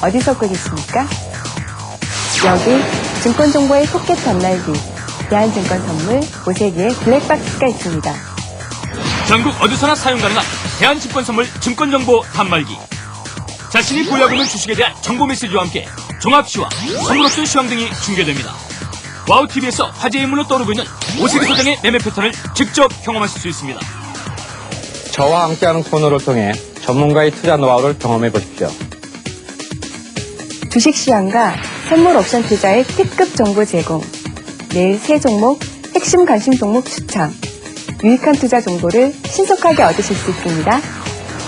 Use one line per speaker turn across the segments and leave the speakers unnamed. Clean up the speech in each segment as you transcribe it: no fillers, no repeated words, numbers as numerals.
어디서 끄겠습니까? 여기 증권정보의 포켓 단말기, 대한증권선물 오세기의 블랙박스가 있습니다.
전국 어디서나 사용 가능한 대한증권선물 증권정보 단말기. 자신이 보유하고 있는 주식에 대한 정보 메시지와 함께 종합시황, 선물 옵션 시황 등이 중계됩니다. 와우TV에서 화제 인물로 떠오르고 있는 오세기 소장의 매매 패턴을 직접 경험하실 수 있습니다.
저와 함께하는 코너를 통해 전문가의 투자 노하우를 경험해 보십시오.
주식시황과 선물 옵션 투자의 특급 정보 제공, 매일 새 종목, 핵심 관심 종목 추천, 유익한 투자 정보를 신속하게 얻으실 수 있습니다.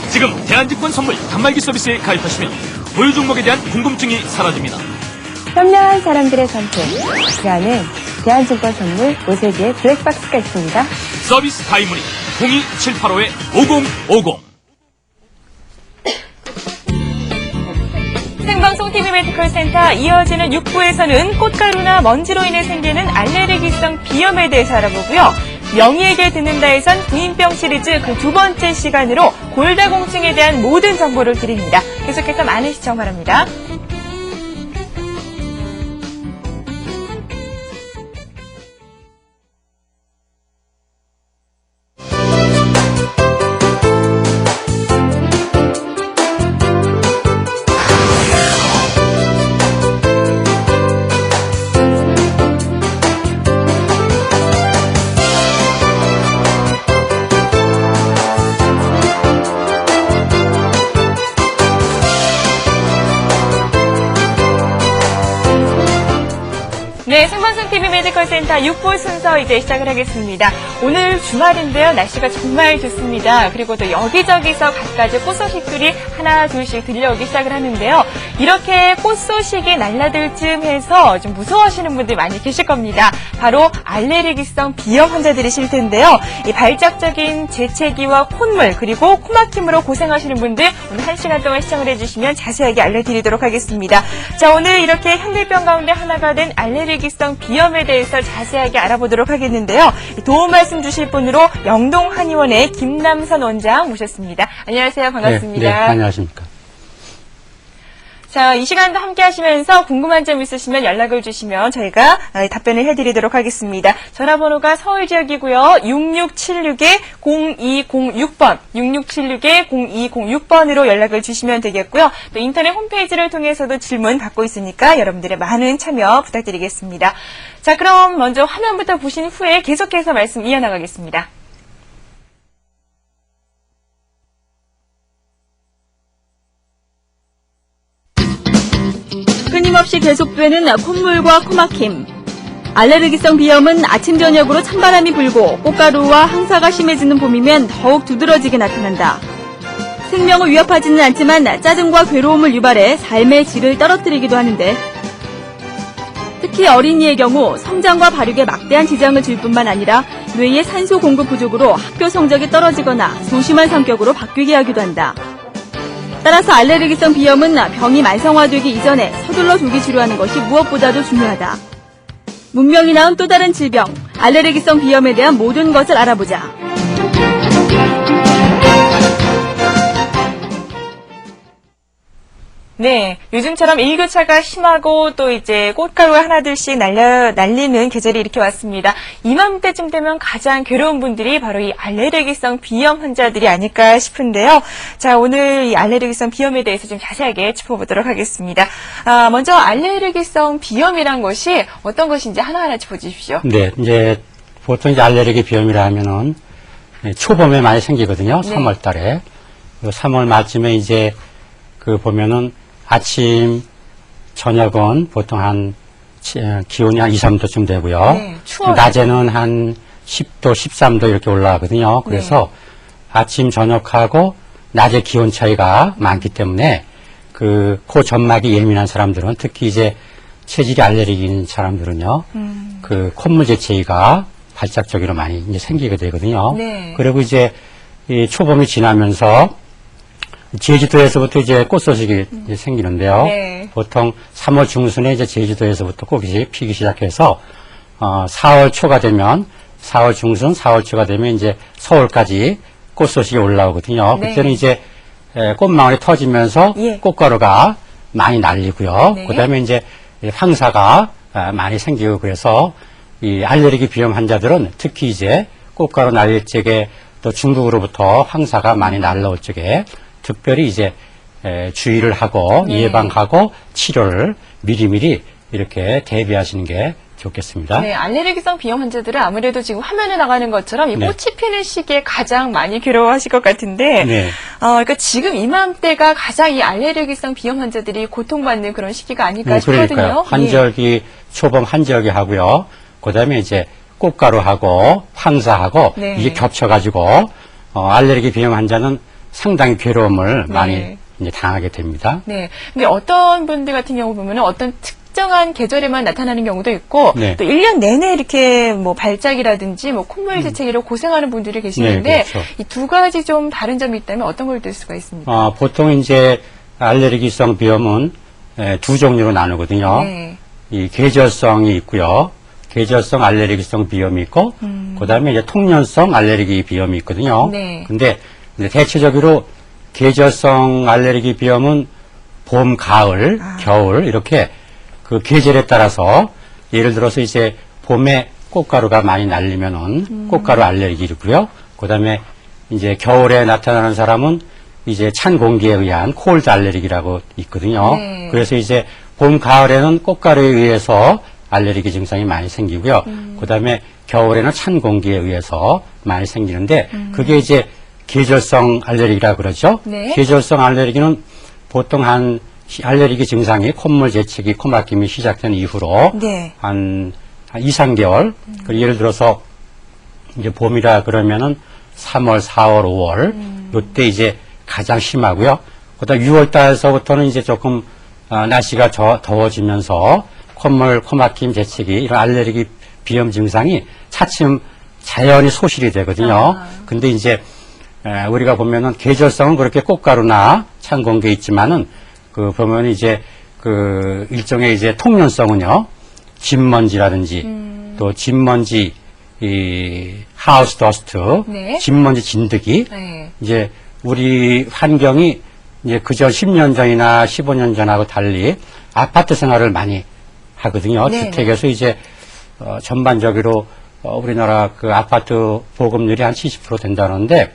지금 대한증권 선물 단말기 서비스에 가입하시면 보유 종목에 대한 궁금증이 사라집니다.
현명한 사람들의 선택, 그 안에 대한증권 선물 오세기의 블랙박스가 있습니다.
서비스 가입문의 02785-5050.
생방송 TV 메디컬 센터 이어지는 6부에서는 꽃가루나 먼지로 인해 생기는 알레르기성 비염에 대해서 알아보고요. 명의에게 듣는다에선 부인병 시리즈 그 두 번째 시간으로 골다공증에 대한 모든 정보를 드립니다. 계속해서 많은 시청 바랍니다. 네, 생방송 TV 메디컬 센터 6부 순서 이제 시작을 하겠습니다. 오늘 주말인데요. 날씨가 정말 좋습니다. 그리고 또 여기저기서 갖가지 꽃 소식들이 하나 둘씩 들려오기 시작을 하는데요. 이렇게 꽃 소식이 날라들 쯤 해서 좀 무서워하시는 분들이 많이 계실 겁니다. 바로 알레르기성 비염 환자들이실 텐데요. 이 발작적인 재채기와 콧물 그리고 코막힘으로 고생하시는 분들 오늘 1시간 동안 시청을 해주시면 자세하게 알려드리도록 하겠습니다. 자, 오늘 이렇게 현대병 가운데 하나가 된 알레르기성 비염에 대해서 자세하게 알아보도록 하겠는데요. 도움 말씀 주실 분으로 영동한의원의 김남선 원장 모셨습니다. 안녕하세요. 반갑습니다.
네, 안녕하십니까.
자, 이 시간도 함께 하시면서 궁금한 점 있으시면 연락을 주시면 저희가 답변을 해드리도록 하겠습니다. 전화번호가 서울 지역이고요. 6676-0206번, 6676-0206번으로 연락을 주시면 되겠고요. 또 인터넷 홈페이지를 통해서도 질문 받고 있으니까 여러분들의 많은 참여 부탁드리겠습니다. 자, 그럼 먼저 화면부터 보신 후에 계속해서 말씀 이어나가겠습니다.
끊임없이 계속되는 콧물과 코막힘. 알레르기성 비염은 아침 저녁으로 찬바람이 불고 꽃가루와 황사가 심해지는 봄이면 더욱 두드러지게 나타난다. 생명을 위협하지는 않지만 짜증과 괴로움을 유발해 삶의 질을 떨어뜨리기도 하는데 특히 어린이의 경우 성장과 발육에 막대한 지장을 줄 뿐만 아니라 뇌의 산소 공급 부족으로 학교 성적이 떨어지거나 소심한 성격으로 바뀌게 하기도 한다. 따라서 알레르기성 비염은 병이 만성화되기 이전에 서둘러 조기 치료하는 것이 무엇보다도 중요하다. 문명이 낳은 또 다른 질병, 알레르기성 비염에 대한 모든 것을 알아보자.
네, 요즘처럼 일교차가 심하고 또 이제 꽃가루가 하나둘씩 날리는 계절이 이렇게 왔습니다. 이맘때쯤 되면 가장 괴로운 분들이 바로 이 알레르기성 비염 환자들이 아닐까 싶은데요. 자, 오늘 이 알레르기성 비염에 대해서 좀 자세하게 짚어보도록 하겠습니다. 먼저 알레르기성 비염이란 것이 어떤 것인지 하나하나 짚어주십시오.
네, 이제 보통 이제 알레르기 비염이라 하면은 초봄에 많이 생기거든요.
네.
3월 달에. 3월 말쯤에 이제 보면은 아침, 저녁은 보통 한 기온이 한 2, 3도쯤 되고요.
네, 추워요.
낮에는 한 10도, 13도 이렇게 올라가거든요. 그래서 아침, 저녁하고 낮의 기온 차이가 많기 때문에 코 점막이 예민한 사람들은 특히 이제 체질이 알레르기인 사람들은요. 콧물 재채기가 발작적으로 많이 이제 생기게 되거든요.
네.
그리고 이제 이 초봄이 지나면서 제주도에서부터 이제 꽃 소식이 이제 생기는데요.
네.
보통 3월 중순에 이제 제주도에서부터 꽃이 피기 시작해서 4월 초가 되면 4월 중순, 4월 초가 되면 이제 서울까지 꽃 소식이 올라오거든요.
네.
그때는 이제 꽃망울이 터지면서
예.
꽃가루가 많이 날리고요.
네.
그다음에 이제 황사가 많이 생기고 그래서 이 알레르기 비염 환자들은 특히 이제 꽃가루 날릴 적에 또 중국으로부터 황사가 많이 날라올 적에 특별히 이제 주의를 하고
네.
예방하고 치료를 미리미리 이렇게 대비하시는 게 좋겠습니다.
네, 알레르기성 비염 환자들은 아무래도 지금 화면에 나가는 것처럼 이
네.
꽃이 피는 시기에 가장 많이 괴로워하실 것 같은데,
네.
그러니까 지금 이맘때가 가장 이 알레르기성 비염 환자들이 고통받는 그런 시기가 아닐까 싶거든요.
그러니까요. 한절기, 초봉 한절기 하고요. 그 다음에 이제 꽃가루하고 황사하고
네.
이게 겹쳐가지고, 알레르기 비염 환자는 상당히 괴로움을
네.
많이 이제 당하게 됩니다.
네. 근데 어떤 분들 같은 경우 보면은 어떤 특정한 계절에만 나타나는 경우도 있고,
네.
또 1년 내내 이렇게 뭐 발작이라든지 뭐 콧물 재채기로 고생하는 분들이 계시는데,
네, 그렇죠.
이 두 가지 좀 다른 점이 있다면 어떤 걸 들 수가 있습니까?
보통 이제 알레르기성 비염은 두 종류로 나누거든요.
네.
이 계절성이 있고요. 계절성 알레르기성 비염이 있고, 그 다음에 이제 통년성 알레르기 비염이 있거든요.
네.
근데 대체적으로 계절성 알레르기 비염은 봄, 가을, 겨울 이렇게 그 계절에 따라서 예를 들어서 이제 봄에 꽃가루가 많이 날리면은 꽃가루 알레르기고요. 그 다음에 이제 겨울에 나타나는 사람은 이제 찬 공기에 의한 콜드 알레르기라고 있거든요.
네.
그래서 이제 봄, 가을에는 꽃가루에 의해서 알레르기 증상이 많이 생기고요. 그 다음에 겨울에는 찬 공기에 의해서 많이 생기는데 그게 이제 계절성 알레르기라고 그러죠.
네.
계절성 알레르기는 보통 한 알레르기 증상이 콧물 재채기, 코막힘이 시작된 이후로
네.
한 2, 3개월. 예를 들어서 이제 봄이라 그러면은 3월, 4월, 5월 요때 이제 가장 심하고요. 그다음 6월 달서부터는 이제 조금 날씨가 더워지면서 콧물, 코막힘, 재채기 이런 알레르기 비염 증상이 차츰 자연히 소실이 되거든요. 근데 이제 우리가 보면은 계절성은 그렇게 꽃가루나 찬 공기에 있지만은 그 보면 이제 그 일종의 이제 통년성은요. 진먼지라든지 또 진먼지 이 하우스 더스트,
네.
진먼지 진드기
네.
이제 우리 환경이 이제 그저 10년 전이나 15년 전하고 달리 아파트 생활을 많이 하거든요.
네,
주택에서 이제 전반적으로 우리나라 그 아파트 보급률이 한 70% 된다는데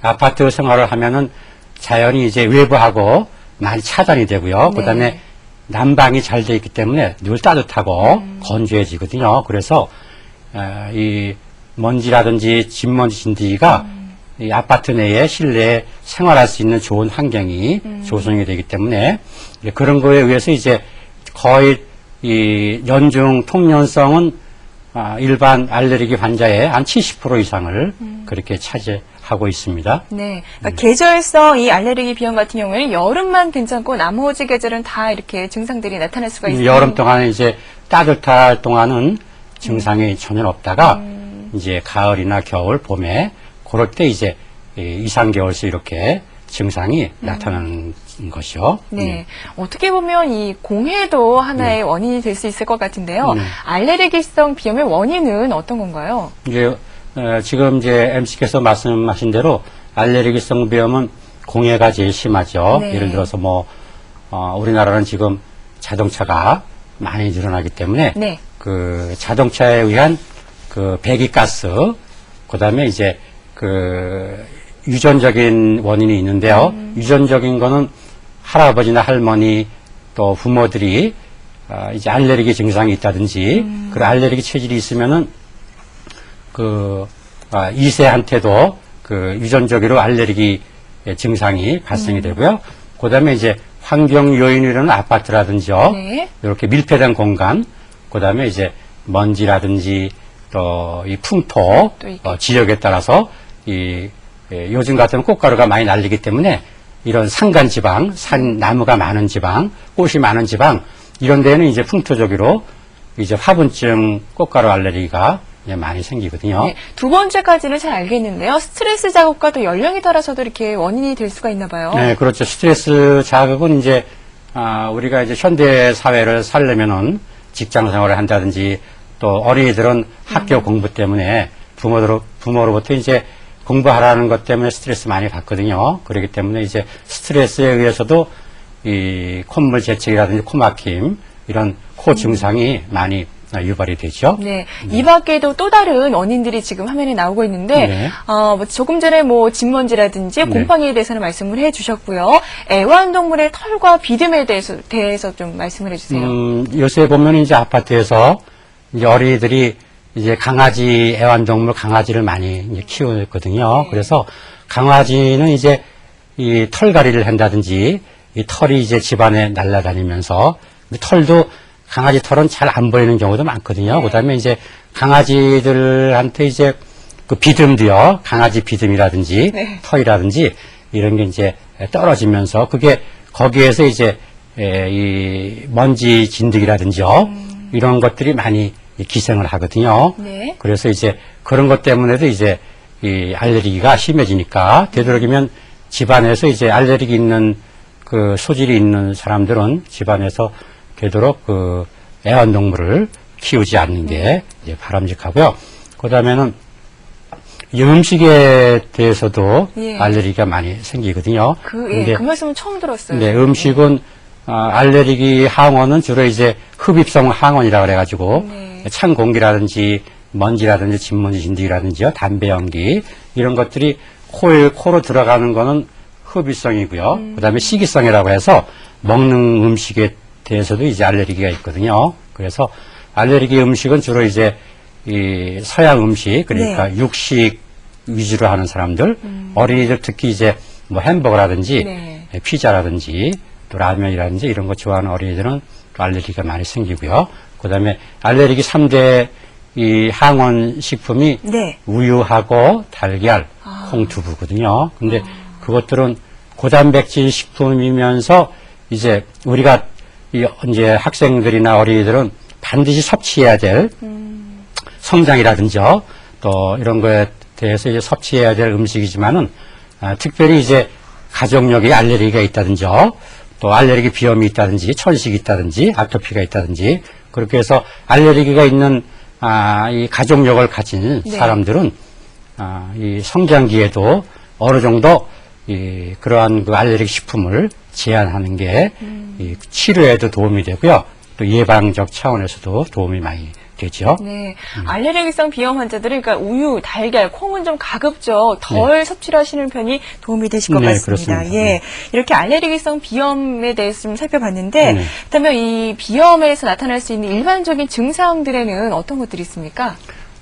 아파트 생활을 하면은 자연히 이제 외부하고 많이 차단이 되고요.
네.
그다음에 난방이 잘 돼 있기 때문에 늘 따뜻하고 건조해지거든요. 그래서 이 먼지라든지 진먼지 진드기가 이 아파트 내에 실내에 생활할 수 있는 좋은 환경이 조성이 되기 때문에 이제 그런 거에 의해서 이제 거의 이 연중 통년성은 일반 알레르기 환자의 한 70% 이상을 그렇게 차지하고 있습니다.
네. 그러니까 계절성 이 알레르기 비염 같은 경우에는 여름만 괜찮고 나머지 계절은 다 이렇게 증상들이 나타날 수가 있습니다.
여름 동안에 이제 따뜻할 동안은 증상이 전혀 없다가 이제 가을이나 겨울, 봄에 그럴 때 이제 2, 3개월씩 이렇게 증상이 나타나는 것이요.
네. 어떻게 보면 이 공해도 하나의 원인이 될 수 있을 것 같은데요.
네.
알레르기성 비염의 원인은 어떤 건가요?
이제 지금 이제 MC께서 말씀하신 대로 알레르기성 비염은 공해가 제일 심하죠.
네.
예를 들어서 뭐 우리나라는 지금 자동차가 많이 늘어나기 때문에
네.
그 자동차에 의한 그 배기가스 그다음에 이제 그 유전적인 원인이 있는데요. 유전적인 거는 할아버지나 할머니 또 부모들이 이제 알레르기 증상이 있다든지 그 알레르기 체질이 있으면은 그 2세한테도 그 유전적으로 알레르기 증상이 발생이 되고요. 그다음에 이제 환경 요인으로는 아파트라든지요.
네.
이렇게 밀폐된 공간, 그다음에 이제 먼지라든지 또 이 풍토
또 이게.
지역에 따라서 요즘 같은 꽃가루가 많이 날리기 때문에 이런 산간 지방, 나무가 많은 지방, 꽃이 많은 지방 이런 데는 이제 풍토적으로 이제 화분증 꽃가루 알레르기가 이제 많이 생기거든요.
네. 두 번째까지는 잘 알겠는데요. 스트레스 자극과 또 연령에 따라서도 이렇게 원인이 될 수가 있나 봐요.
네, 그렇죠. 스트레스 자극은 이제 우리가 이제 현대 사회를 살려면은 직장 생활을 한다든지 또 어린이들은 학교 공부 때문에 부모로부터 이제 공부하라는 것 때문에 스트레스 많이 받거든요. 그렇기 때문에 이제 스트레스에 의해서도 이 콧물 재채기라든지 코막힘 이런 코 증상이 많이 유발이 되죠.
네, 이 밖에도 또 다른 원인들이 지금 화면에 나오고 있는데,
네.
뭐 조금 전에 뭐 진먼지라든지 곰팡이에 대해서는 말씀을 해주셨고요. 애완동물의 털과 비듬에 대해서 좀 말씀을 해주세요.
요새 보면 이제 아파트에서 이제 어린이들이 이제 강아지 애완동물 강아지를 많이 이제 키우거든요. 그래서 강아지는 이제 이 털갈이를 한다든지 이 털이 이제 집안에 날아다니면서 털도 강아지 털은 잘 안 보이는 경우도 많거든요. 그다음에 이제 강아지들한테 이제 그 비듬도요. 강아지 비듬이라든지 털이라든지 이런 게 이제 떨어지면서 그게 거기에서 이제 이 먼지 진드기라든지요. 이런 것들이 많이 기생을 하거든요.
네.
그래서 이제 그런 것 때문에도 이제 이 알레르기가 심해지니까 되도록이면 집안에서 이제 알레르기 있는 그 소질이 있는 사람들은 집안에서 되도록 그 애완동물을 키우지 않는 게 이제 바람직하고요. 그 다음에는 이 음식에 대해서도
예.
알레르기가 많이 생기거든요.
그
근데
말씀은 처음 들었어요.
네, 음식은 알레르기 항원은 주로 이제 흡입성 항원이라 그래가지고 찬 공기라든지 먼지라든지 진먼지 진드기라든지요, 담배 연기 이런 것들이 코로 들어가는 거는 흡입성이고요. 그다음에 식이성이라고 해서 먹는 음식에 대해서도 이제 알레르기가 있거든요. 그래서 알레르기 음식은 주로 이제 이 서양 음식 그러니까 육식 위주로 하는 사람들, 어린이들 특히 이제 뭐 햄버거라든지 피자라든지 또 라면이라든지 이런 거 좋아하는 어린이들은 또 알레르기가 많이 생기고요. 그다음에 알레르기 3대 이 항원 식품이 우유하고 달걀, 콩두부거든요. 근데 그것들은 고단백질 식품이면서 이제 우리가 이제 학생들이나 어린이들은 반드시 섭취해야 될 성장이라든지요. 또 이런 거에 대해서 이제 섭취해야 될 음식이지만은 특별히 이제 가족력에 알레르기가 있다든지요. 또 알레르기 비염이 있다든지 천식이 있다든지 아토피가 있다든지 그렇게 해서 알레르기가 있는 이 가족력을 가진 사람들은 이 성장기에도 어느 정도 그러한 그 알레르기 식품을 제한하는 게 이 치료에도 도움이 되고요. 또 예방적 차원에서도 도움이 많이 되죠.
네. 알레르기성 비염 환자들은 그러니까 우유, 달걀, 콩은 좀 가급적 덜 섭취를 하시는 편이 도움이 되실 것 같습니다.
그렇습니다.
예. 이렇게 알레르기성 비염에 대해서 좀 살펴봤는데 그렇다면 이 비염에서 나타날 수 있는 일반적인 증상들에는 어떤 것들이 있습니까?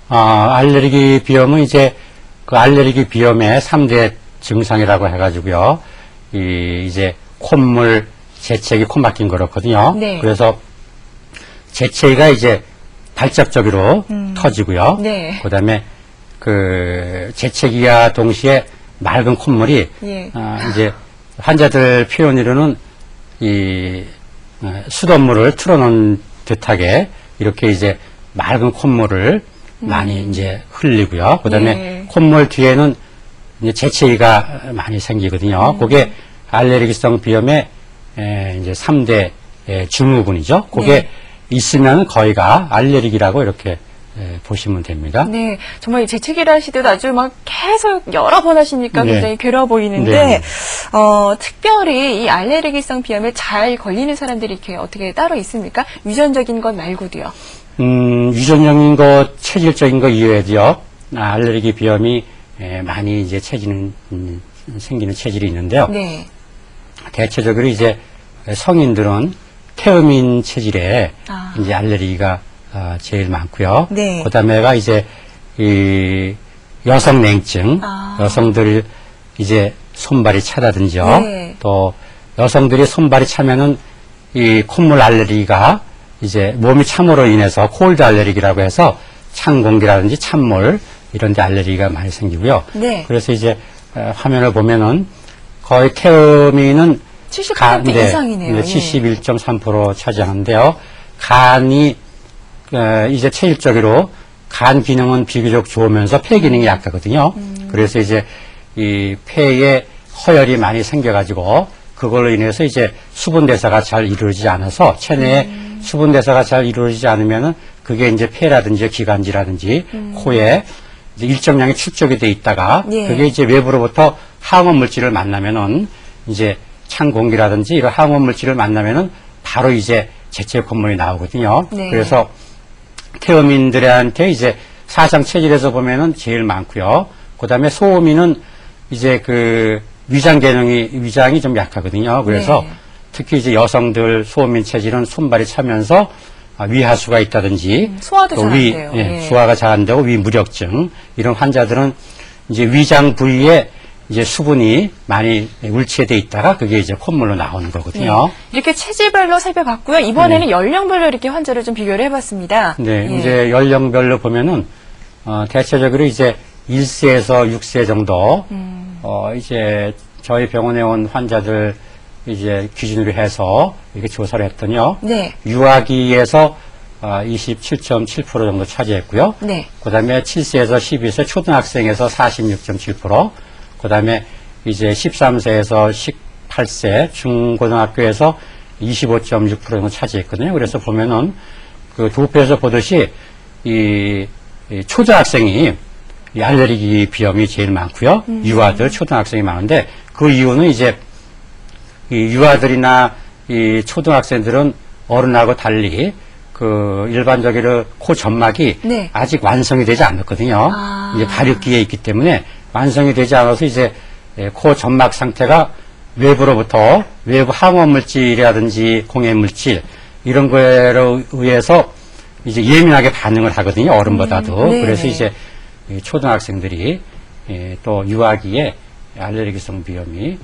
알레르기 비염은 이제 그 알레르기 비염의 3대 증상이라고 해가지고요. 이제 콧물, 재채기, 코막힘 그렇거든요. 그래서 재채기가 이제 발작적으로 터지고요. 그다음에 그 재채기와 동시에 맑은 콧물이 이제 환자들 표현으로는 이 수돗물을 틀어놓은 듯하게 이렇게 이제 맑은 콧물을 많이 이제 흘리고요. 그다음에 콧물 뒤에는 이제 재채기가 많이 생기거든요. 그게 알레르기성 비염의 이제 3대 증후군이죠. 그게 있으면 거의가 알레르기라고 이렇게 보시면 됩니다.
네, 정말 재채기를 하실 때도 아주 막 계속 여러 번 하시니까 굉장히 괴로워 보이는데 특별히 이 알레르기성 비염에 잘 걸리는 사람들이 이렇게 어떻게 따로 있습니까? 유전적인 것 말고도요.
유전적인 것, 체질적인 것 이외에도요. 알레르기 비염이 많이 이제 생기는 체질이 있는데요. 대체적으로 이제 성인들은 태음인 체질에 이제 알레르기가 제일 많고요. 그다음에가 이제 이 여성 냉증, 여성들 이제 손발이 차다든지요. 또 여성들이 손발이 차면은 이 콧물 알레르기가 이제 몸이 참으로 인해서 콜드 알레르기라고 해서 찬 공기라든지 찬물 이런 데 알레르기가 많이 생기고요.
네.
그래서 이제 화면을 보면은 거의 태음인은
70% 이상이네요.
네, 71.3% 차지하는데요. 간이 이제 체질적으로 간 기능은 비교적 좋으면서 폐 기능이 약하거든요. 그래서 이제 이 폐에 허열이 많이 생겨가지고 그걸로 인해서 이제 수분 대사가 잘 이루어지지 않아서 체내에 수분 대사가 잘 이루어지지 않으면은 그게 이제 폐라든지 기관지라든지 코에 이제 일정량의 축적이 돼 있다가 그게 이제 외부로부터 항원 물질을 만나면은 이제 찬 공기라든지 이런 항원 물질을 만나면은 바로 이제 재채 콧물이 나오거든요.
네.
그래서 태음인들한테 이제 사상 체질에서 보면은 제일 많고요. 그다음에 소음인은 이제 그 위장이 좀 약하거든요. 그래서
네.
특히 이제 여성들 소음인 체질은 손발이 차면서 위하수가 있다든지
소화도
또
잘 안 돼요. 예.
소화가 잘 안 되고 위무력증 이런 환자들은 이제 위장 부위에 이제 수분이 많이 울체돼 있다가 그게 이제 콧물로 나오는 거거든요.
네. 이렇게 체질별로 살펴봤고요. 이번에는 연령별로 이렇게 환자를 좀 비교를 해봤습니다.
네,
예.
이제 연령별로 보면은 대체적으로 이제 1세에서 6세 정도 이제 저희 병원에 온 환자들 이제 기준으로 해서 이렇게 조사를 했더니요.
네.
유아기에서 27.7% 정도 차지했고요.
네.
그다음에 7세에서 12세 초등학생에서 46.7%, 그다음에 이제 13세에서 18세 중고등학교에서 25.6% 정도 차지했거든요. 그래서 보면은 그 도표에서 보듯이 이 초등학생이 이 알레르기 비염이 제일 많고요. 유아들, 초등학생이 많은데 그 이유는 이제 이 유아들이나 이 초등학생들은 어른하고 달리 그 일반적으로 코 점막이
네.
아직 완성이 되지 않았거든요.
아.
이제 발육기에 있기 때문에 완성이 되지 않아서 이제 코 점막 상태가 외부로부터 외부 항원 물질이라든지 공해 물질 이런 거에 의해서 이제 예민하게 반응을 하거든요. 어른보다도.
네.
그래서 이제 이 초등학생들이 또 유아기에 알레르기성 비염이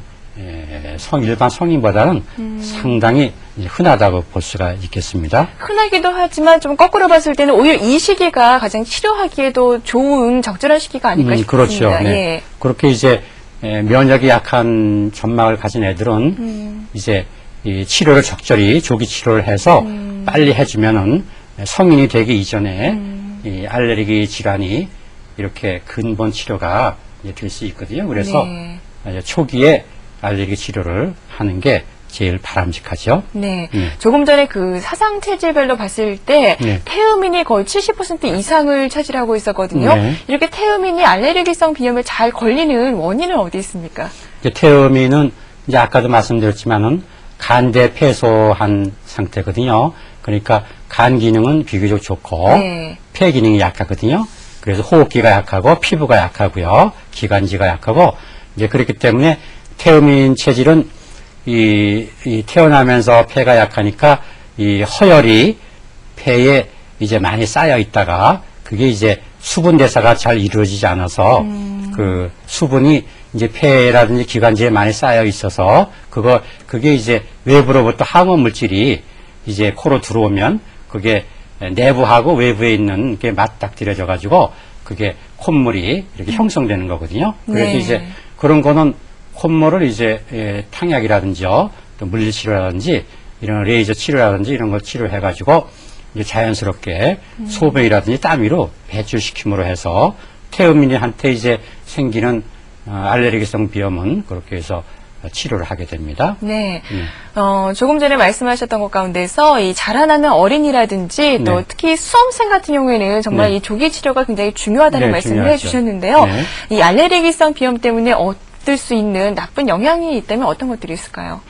일반 성인보다는 상당히 흔하다고 볼 수가 있겠습니다.
흔하기도 하지만 좀 거꾸로 봤을 때는 오히려 이 시기가 가장 치료하기에도 좋은 적절한 시기가 아닐까 싶습니다.
그렇죠. 네.
예.
그렇게 이제 면역이 약한 점막을 가진 애들은 이제 이 치료를 적절히 조기 치료를 해서 빨리 해주면은 성인이 되기 이전에 이 알레르기 질환이 이렇게 근본 치료가 될 수 있거든요. 그래서
네.
초기에 알레르기 치료를 하는 게 제일 바람직하죠.
네. 조금 전에 그 사상 체질별로 봤을 때
네.
태음인이 거의 70% 이상을 차지하고 있었거든요.
네.
이렇게 태음인이 알레르기성 비염에 잘 걸리는 원인은 어디 있습니까?
이제 태음인은 이제 아까도 말씀드렸지만은 간대 폐소한 상태거든요. 그러니까 간 기능은 비교적 좋고
네.
폐 기능이 약하거든요. 그래서 호흡기가 약하고 피부가 약하고요. 기관지가 약하고 이제 그렇기 때문에 태음인 체질은 이 태어나면서 폐가 약하니까 이 허혈이 폐에 이제 많이 쌓여 있다가 그게 이제 수분 대사가 잘 이루어지지 않아서 그 수분이 이제 폐라든지 기관지에 많이 쌓여 있어서 그게 이제 외부로부터 항원 물질이 이제 코로 들어오면 그게 내부하고 외부에 있는 게 맞닥뜨려져 가지고 그게 콧물이 이렇게 형성되는 거거든요. 그래서
네.
이제 그런 거는 콧물을 이제 탕약이라든지요, 또 물리치료라든지 이런 레이저 치료라든지 이런 걸 치료해 가지고 이제 자연스럽게 소변이라든지 땀 위로 배출시킴으로 해서 태음인한테 이제 생기는 알레르기성 비염은 그렇게 해서 치료를 하게 됩니다.
네. 조금 전에 말씀하셨던 것 가운데서 이 자라나는 어린이라든지 또
네.
특히 수험생 같은 경우에는 정말
네.
이 조기 치료가 굉장히 중요하다는
네,
말씀을
중요하죠.
해주셨는데요.
네.
이 알레르기성 비염 때문에 얻을 수 있는 나쁜 영향이 있다면 어떤 것들이 있을까요?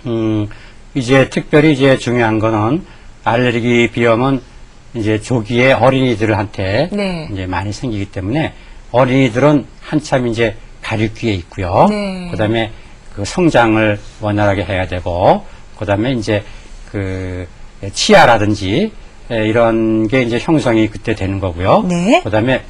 이제 특별히 이제 중요한 거는 알레르기 비염은 이제 조기에 어린이들한테
네.
이제 많이 생기기 때문에 어린이들은 한참 이제 발육기에 있고요.
네.
그다음에 그 성장을 원활하게 해야 되고, 그다음에 이제 그 치아라든지 이런 게 이제 형성이 그때 되는 거고요.
네.
그다음에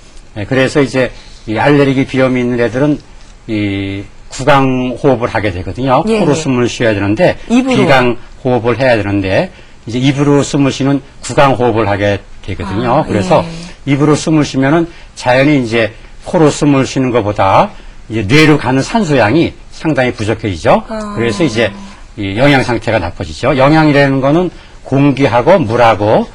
그래서 이제 이 알레르기 비염이 있는 애들은 이 구강 호흡을 하게 되거든요.
예,
코로
예.
숨을 쉬어야 되는데
입으로.
비강 호흡을 해야 되는데 이제 입으로 숨을 쉬는 구강 호흡을 하게 되거든요.
아,
그래서
예.
입으로 숨을 쉬면은 자연히 이제 코로 숨을 쉬는 것보다 이제 뇌로 가는 산소량이 상당히 부족해지죠.
아.
그래서 이제 이 영양 상태가 나빠지죠. 영양이라는 거는 공기하고 물하고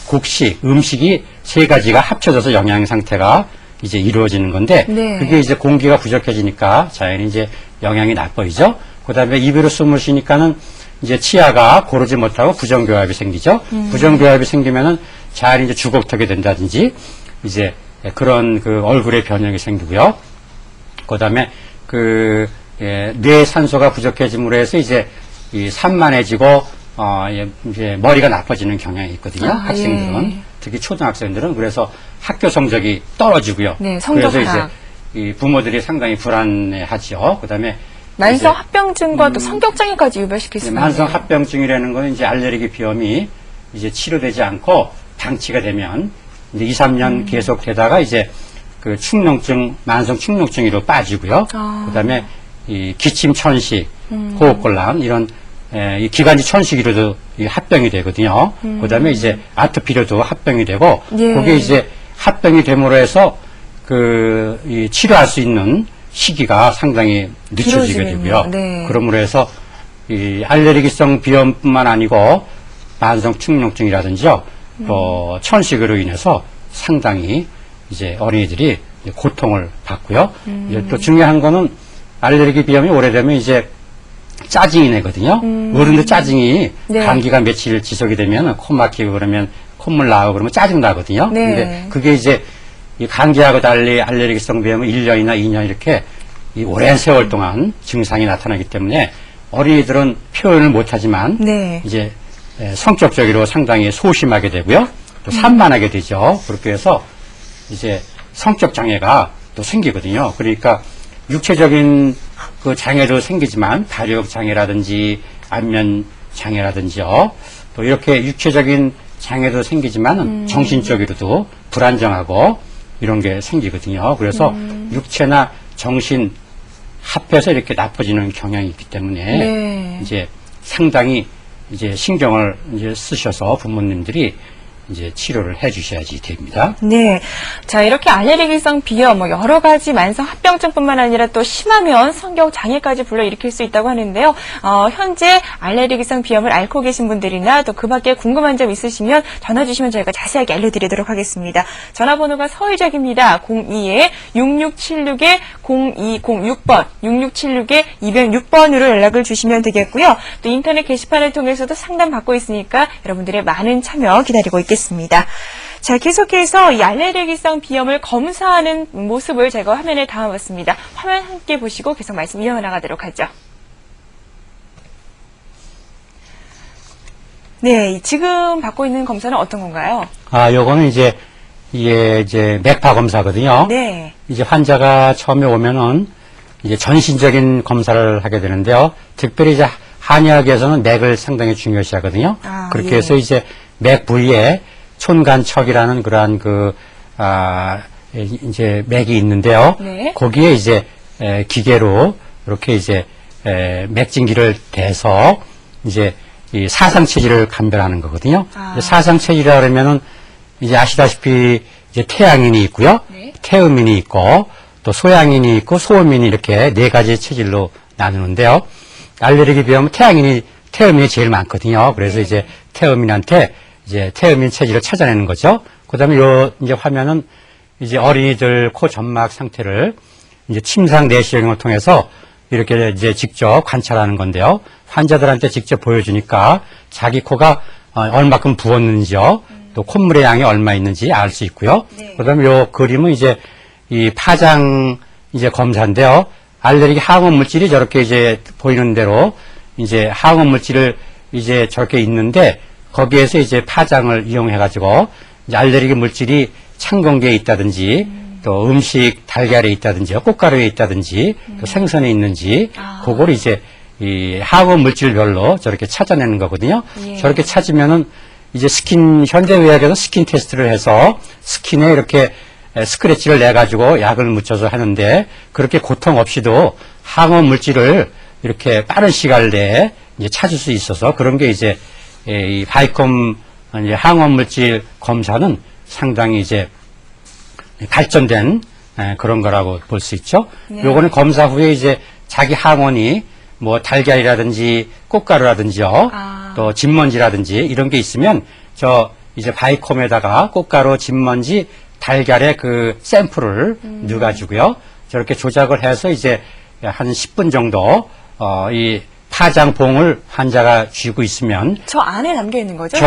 곡식, 음식이 세 가지가 합쳐져서 영양 상태가 이제 이루어지는 건데
네.
그게 이제 공기가 부족해지니까 자연히 이제 영양이 나빠지죠. 그다음에 입으로 숨을 쉬니까는 이제 치아가 고르지 못하고 부정교합이 생기죠. 부정교합이 생기면은 잘 이제 주걱턱이 된다든지 이제 그런 그 얼굴의 변형이 생기고요. 그다음에 뇌 산소가 부족해짐으로 해서 이제 이 산만해지고 이제 머리가 나빠지는 경향이 있거든요.
아,
학생들은
예.
특히 초등학생들은 그래서 학교 성적이 떨어지고요.
네, 성적
그래서
하락.
이제 이 부모들이 상당히 불안해하죠. 그다음에
만성
이제
합병증과 또 성격장애까지 유발시킬 수 있는
만성 합병증이라는 거는 이제 알레르기 비염이 이제 치료되지 않고 방치가 되면 이제 2, 3년 계속되다가 이제 그 축농증, 만성 축농증으로 빠지고요. 그다음에 이 기침 천식, 호흡곤란 이런 이 기관지 천식으로도 이 합병이 되거든요. 그다음에 이제 아토피로도 합병이 되고
예.
그게 이제 합병이 됨으로 해서 이 치료할 수 있는 시기가 상당히 늦춰지게
길어지겠네요.
되고요.
네.
그러므로 해서 이 알레르기성 비염뿐만 아니고 만성 축농증이라든지요, 또 천식으로 인해서 상당히 이제 어린이들이 이제 고통을 받고요. 이제 또 중요한 거는 알레르기 비염이 오래되면 이제 짜증이 내거든요. 어른들 짜증이
네.
감기가 며칠 지속이 되면 코 막히고 그러면 콧물 나오고 그러면 짜증 나거든요.
네.
근데 그게 이제 이 감기하고 달리 알레르기성 비염은 1년이나 2년 이렇게 이 오랜 세월 동안 증상이 나타나기 때문에 어린이들은 표현을 못하지만
네.
이제 성격적으로 상당히 소심하게 되고요. 또 산만하게 되죠. 그렇게 해서 이제 성격 장애가 또 생기거든요. 그러니까 육체적인 그 장애도 생기지만 발육 장애라든지 안면 장애라든지요. 또 이렇게 육체적인 장애도 생기지만 정신적으로도 불안정하고 이런 게 생기거든요. 그래서 육체나 정신 합해서 이렇게 나빠지는 경향이 있기 때문에
네.
이제 상당히 이제 신경을 이제 쓰셔서 부모님들이 이제 치료를 해 주셔야지 됩니다.
네. 자, 이렇게 알레르기성 비염, 뭐 여러 가지 만성 합병증뿐만 아니라 또 심하면 성격 장애까지 불러일으킬 수 있다고 하는데요. 현재 알레르기성 비염을 앓고 계신 분들이나 또 그 밖에 궁금한 점 있으시면 전화 주시면 저희가 자세하게 알려드리도록 하겠습니다. 전화번호가 서울역입니다. 02-6676-0206번, 6676-206번으로 연락을 주시면 되겠고요. 또 인터넷 게시판을 통해서도 상담 받고 있으니까 여러분들의 많은 참여 기다리고 있겠습니다. 자, 계속해서 이 알레르기성 비염을 검사하는 모습을 제가 화면에 담아봤습니다. 화면 함께 보시고 계속 말씀 이어나가도록 하죠. 네, 지금 받고 있는 검사는 어떤 건가요?
요거는 이게 이제 맥파 검사거든요.
네.
이제 환자가 처음에 오면은 이제 전신적인 검사를 하게 되는데요. 특별히 이제 한의학에서는 맥을 상당히 중요시 하거든요. 그렇게
예.
해서 이제 맥 부위에 촌간척이라는 그러한 이제 맥이 있는데요.
네.
거기에 이제 기계로 이렇게 이제 맥진기를 대서 이제 이 사상체질을 감별하는 거거든요. 사상체질이라 그러면은 이제 아시다시피 이제 태양인이 있고요.
네.
태음인이 있고 또 소양인이 있고 소음인이 이렇게 네 가지 체질로 나누는데요. 알레르기 비염은 태음인이 제일 많거든요. 그래서 이제 태음인한테 이제 태음인 체질을 찾아내는 거죠. 그다음에 요 이제 화면은 이제 어린이들 코 점막 상태를 이제 침상 내시경을 통해서 이렇게 이제 직접 관찰하는 건데요. 환자들한테 직접 보여주니까 자기 코가 얼마큼 부었는지요. 또 콧물의 양이 얼마 있는지 알 수 있고요. 그다음에 요 그림은 이제 이 파장 이제 검사인데요. 알레르기 항원 물질이 저렇게 이제 보이는 대로 이제 항원 물질을 이제 저렇게 있는데 거기에서 이제 파장을 이용해 가지고 이제 알레르기 물질이 찬 공기에 있다든지 또 음식 달걀에 있다든지 꽃가루에 있다든지 또 생선에 있는지 그걸 이제 이 항원 물질별로 저렇게 찾아내는 거거든요. 저렇게 찾으면은 이제 현대의학에서 스킨 테스트를 해서 스킨에 이렇게 스크래치를 내 가지고 약을 묻혀서 하는데 그렇게 고통 없이도 항원 물질을 이렇게 빠른 시간 내에 이제 찾을 수 있어서 그런 게 이제 이 바이컴 이제 항원 물질 검사는 상당히 이제 발전된 그런 거라고 볼 수 있죠. 요거는 검사 후에 이제 자기 항원이 뭐 달걀이라든지 꽃가루라든지요, 또 진먼지라든지 이런 게 있으면 저 이제 바이컴에다가 꽃가루, 진먼지, 달걀의 그 샘플을 넣어가지고요, 저렇게 조작을 해서 이제 한 10분 정도 이 파장봉을 환자가 쥐고 있으면
저 안에 담겨 있는 거죠?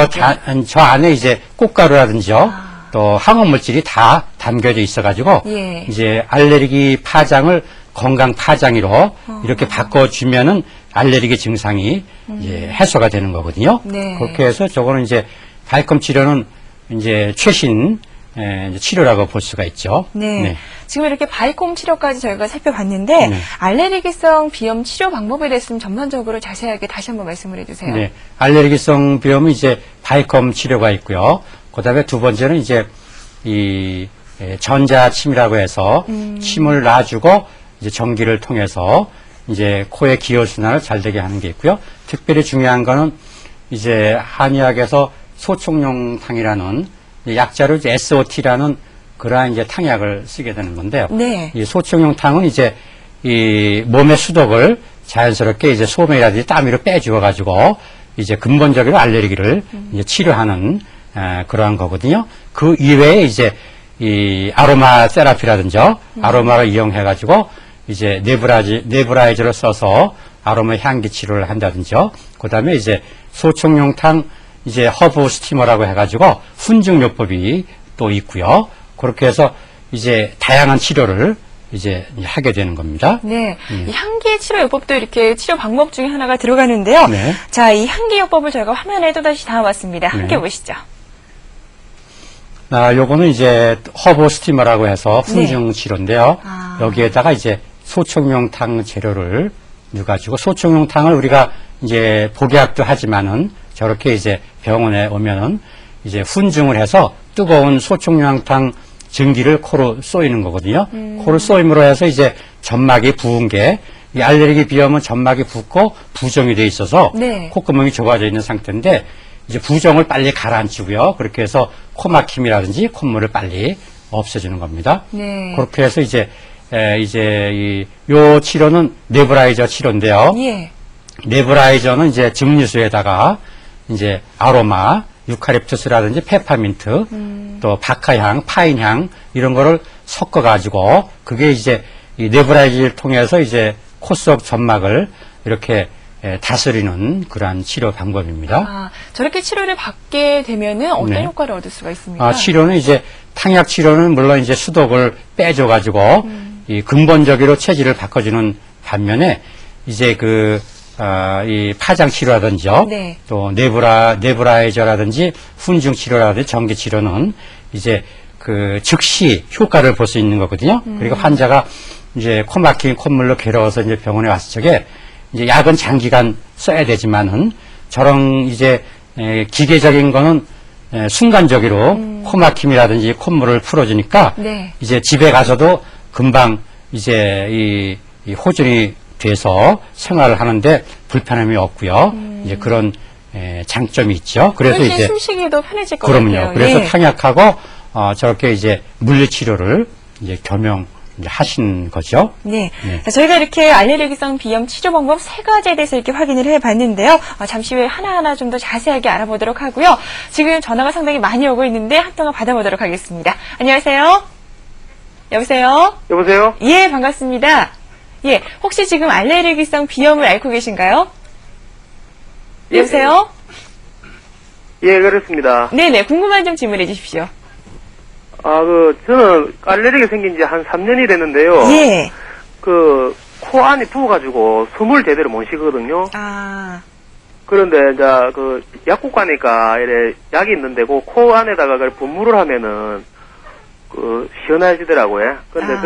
저 안에 이제 꽃가루라든지요, 또 항원 물질이 다 담겨져 있어가지고 이제 알레르기 파장을 건강 파장으로 이렇게 바꿔주면은 알레르기 증상이 이제 해소가 되는 거거든요.
네.
그렇게 해서 저거는 이제 바이컴 치료는 이제 최신 이제 치료라고 볼 수가 있죠.
네. 지금 이렇게 바이콤 치료까지 저희가 살펴봤는데
네.
알레르기성 비염 치료 방법에 대해서 좀 전반적으로 자세하게 다시 한번 말씀을 해주세요.
네. 알레르기성 비염은 이제 바이컴 치료가 있고요. 그다음에 두 번째는 이제 이 전자침이라고 해서 침을 놔주고 이제 전기를 통해서 이제 코의 기혈순환을 잘 되게 하는 게 있고요. 특별히 중요한 거는 이제 한의학에서 소총용탕이라는 약자로 이제 SOT라는 그러한 이제 탕약을 쓰게 되는 건데요.
네.
이 소총용탕은 이제 이 몸의 수독을 자연스럽게 이제 소변이라든지 땀위로 빼주어 가지고 이제 근본적으로 알레르기를 이제 치료하는 그러한 거거든요. 그 이외에 이제 이 아로마 테라피라든지 아로마를 이용해 가지고 이제 네브라이저를 써서 아로마 향기 치료를 한다든지 그다음에 이제 소총용탕 이제 허브 스티머라고 해가지고 훈증요법이 또 있고요. 그렇게 해서 이제 다양한 치료를 이제 하게 되는 겁니다.
네. 이 향기 치료 요법도 이렇게 치료 방법 중에 하나가 들어가는데요.
네.
자, 이 향기 요법을 저희가 화면에 또다시 담아봤습니다. 함께 보시죠.
요거는 이제 허브 스티머라고 해서 훈증 치료인데요.
아.
여기에다가 이제 소총용탕 재료를 넣어가지고 소총용탕을 우리가 이제 복약도 하지만은 저렇게 이제 병원에 오면은 이제 훈증을 해서 뜨거운 소총용탕 증기를 코로 쏘이는 거거든요. 코를 쏘임으로 해서 이제 점막이 부은 게 이 알레르기 비염은 점막이 붓고 부종이 돼 있어서
네.
콧구멍이 좁아져 있는 상태인데 이제 부종을 빨리 가라앉히고요. 그렇게 해서 코막힘이라든지 콧물을 빨리 없애주는 겁니다.
네.
그렇게 해서 이제 요 치료는 네브라이저 치료인데요.
예.
네브라이저는 이제 증류수에다가 이제 아로마, 유카립투스라든지 페퍼민트, 또 박하향, 파인향 이런 거를 섞어 가지고 그게 이제 이 네브라이저를 통해서 이제 코 속 점막을 이렇게 다스리는 그러한 치료 방법입니다.
아, 저렇게 치료를 받게 되면은 어떤
네.
효과를 얻을 수가 있습니까?
치료는 이제 탕약 치료는 물론 이제 수독을 빼줘 가지고 이 근본적으로 체질을 바꿔주는 반면에 이제 이 파장 치료라든지요.
네.
또 네브라이저라든지 훈증 치료라든지 전기 치료는 이제 즉시 효과를 볼 수 있는 거거든요. 그리고 환자가 이제 코 막힌 콧물로 괴로워서 이제 병원에 왔을 적에 이제 약은 장기간 써야 되지만은 저런 이제 기계적인 거는 순간적으로 코 막힘이라든지 콧물을 풀어주니까
네.
이제 집에 가서도 금방 이제 이 호전이 돼서 생활을 하는데 불편함이 없고요. 이제 그런 장점이 있죠. 그래서
훨씬
이제
숨쉬기도 편해질 것
그럼요.
같아요.
그래서
예.
탕약하고 저렇게 이제 물리 치료를 이제 겸용 이제 하신 거죠.
네.
네.
자, 저희가 이렇게 알레르기성 비염 치료 방법 3가지에 대해서 이렇게 확인을 해봤는데요. 잠시 후에 하나하나 좀 더 자세하게 알아보도록 하고요. 지금 전화가 상당히 많이 오고 있는데 한 통화 받아보도록 하겠습니다. 안녕하세요. 여보세요?
여보세요?
예, 반갑습니다. 예, 혹시 지금 알레르기성 비염을 앓고 계신가요?
예.
여보세요?
예, 그렇습니다.
네네, 궁금한 점 질문해 주십시오.
저는 알레르기 생긴 지 한 3년이 됐는데요.
예.
코 안이 부어가지고 숨을 제대로 못 쉬거든요.
아,
그런데, 약국 가니까, 이래, 약이 있는데, 코 안에다가 그걸 분무를 하면은, 시원해지더라고요. 근데
아.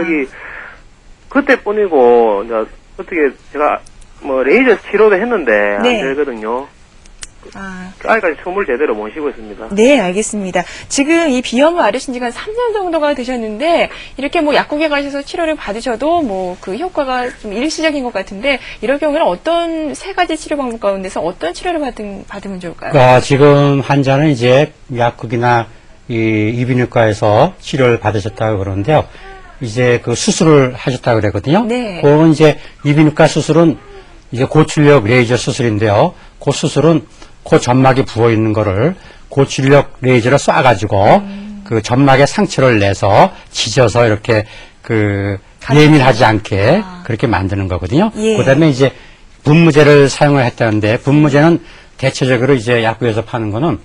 그때뿐이고, 이제, 어떻게, 제가, 레이저 치료도 했는데,
네.
안 되거든요.
아.
아직까지 숨을 제대로 못 쉬고 있습니다.
네, 알겠습니다. 지금 이 비염을 앓으신 지가 한 3년 정도가 되셨는데, 이렇게 약국에 가셔서 치료를 받으셔도 그 효과가 좀 일시적인 것 같은데, 이럴 경우에는 어떤 3가지 치료 방법 가운데서 어떤 치료를 받으면 좋을까요?
지금 환자는 이제 약국이나 이비인후과에서 치료를 받으셨다고 그러는데요. 이제 수술을 하셨다고 그랬거든요.
네.
그건 이제 이비인후과 수술은 이제 고출력 레이저 수술인데요. 그 수술은 코 점막이 부어 있는 거를 고출력 레이저로 쏴가지고 그 점막에 상처를 내서 찢어서 이렇게 예민하지 않게 그렇게 만드는 거거든요.
예.
그다음에 이제 분무제를 사용을 했다는데 분무제는 대체적으로 이제 약국에서 파는 거는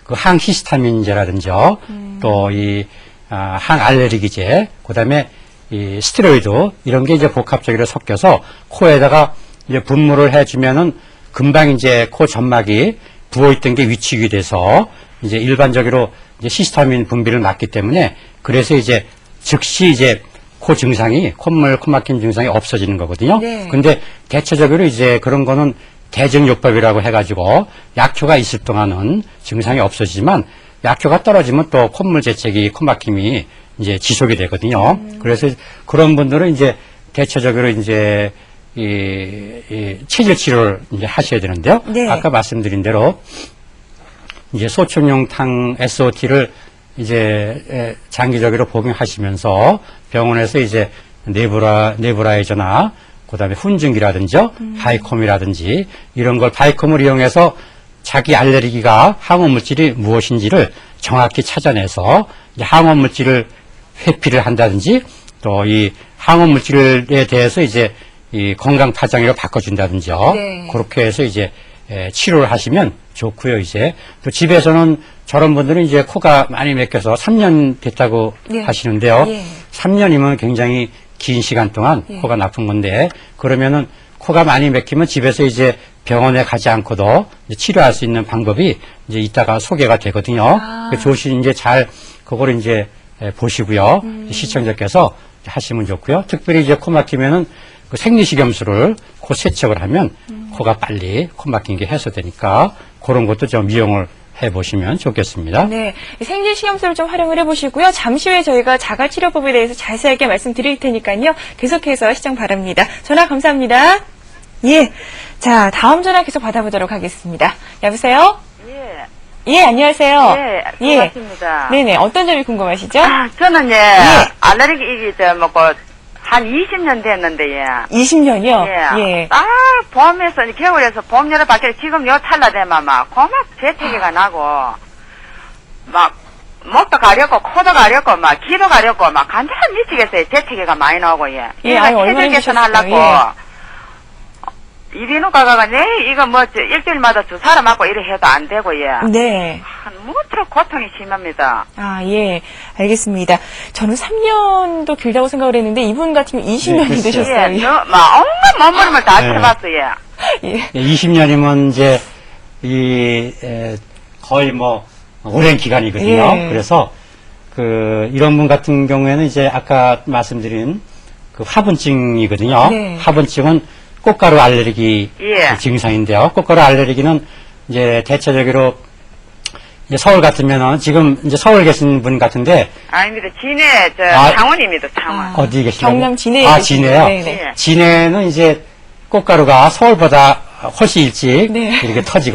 항히스타민제라든지요. 또 항알레르기제, 그다음에 이 스테로이드 이런 게 이제 복합적으로 섞여서 코에다가 이제 분무를 해주면은 금방 이제 코 점막이 부어있던 게 위축이 돼서 이제 일반적으로 이제 히스타민 분비를 막기 때문에 그래서 이제 즉시 이제 코 증상이 콧물, 코막힘 증상이 없어지는 거거든요.
네.
근데 대체적으로 이제 그런 거는 대증요법이라고 해가지고 약효가 있을 동안은 증상이 없어지지만 약효가 떨어지면 또 콧물 재채기, 코막힘이 이제 지속이 되거든요. 그래서 그런 분들은 이제 대체적으로 이제 이 체질 치료를 이제 하셔야 되는데요.
네.
아까 말씀드린 대로 이제 소총용탕 SOT를 이제 장기적으로 복용하시면서 병원에서 이제 네브라이저나 그다음에 훈증기라든지 바이콤이라든지 이런 걸 바이콤을 이용해서 자기 알레르기가 항원 물질이 무엇인지를 정확히 찾아내서 이제 항원 물질을 회피를 한다든지 또 이 항원 물질에 대해서 이제 이 건강 파장으로 바꿔준다든지요.
네.
그렇게 해서 이제 치료를 하시면 좋고요. 이제 또 집에서는 저런 분들은 이제 코가 많이 맥혀서 3년 됐다고
네.
하시는데요.
예.
3년이면 굉장히 긴 시간 동안 코가 나쁜 건데 그러면은 코가 많이 맥히면 집에서 이제 병원에 가지 않고도 이제 치료할 수 있는 방법이 이제 이따가 소개가 되거든요. 그 조심 이제 잘 그걸 이제 보시고요. 시청자께서 하시면 좋고요. 특별히 이제 코 막히면은 그 생리식염수를 코 세척을 하면 코가 빨리 코 막힌 게 해소되니까 그런 것도 좀 이용을 해보시면 좋겠습니다.
네, 생리식염수를 좀 활용을 해보시고요. 잠시 후에 저희가 자가치료법에 대해서 자세하게 말씀드릴 테니까요. 계속해서 시청 바랍니다. 전화 감사합니다. 예, 자 다음 전화 계속 받아보도록 하겠습니다. 여보세요?
예.
예, 안녕하세요.
예, 고맙습니다.
네네, 어떤 점이 궁금하시죠?
저는 알레르기 이게 먹고 한 20년 됐는데
20년이요?
예. 봄에서 겨울에서 봄 여름 밖에 지금 요 찰나되면 막 고막 재채기가 나고 막 목도 가렵고 코도 가렵고 막 귀도 가렵고 막 간장 미치겠어요. 재채기가 많이 나오고
예, 아유, 얼마나
체질 개선
힘드셨어요.
하려고 이비인후과 가가 이거 일주일마다 주사를 맞고 이래 해도 안 되고
네.
무척 고통이 심합니다.
아, 예. 알겠습니다. 저는 3년도 길다고 생각을 했는데 이분 같은 경우 20년이
글쎄요.
되셨어요.
막 온갖 몸부림을 다
네.
쳐봤어요.
예.
20년이면 이제 거의 뭐 오랜 기간이거든요.
예.
그래서 이런 분 같은 경우에는 이제 아까 말씀드린 그 화분증이거든요.
네.
화분증은 꽃가루 알레르기
예.
증상인데요. 꽃가루 알레르기는 이제 대체적으로 이제 서울 같으면은 지금 이제 서울 계신 분 같은데
아닙니다. 진해,
아.
창원입니다, 창원.
어디 계시나요?
경남 진해에
아,
계시죠?
진해요?
네네.
예.
진해는 이제 꽃가루가 서울보다 훨씬 일찍
네.
이렇게 터지거든요.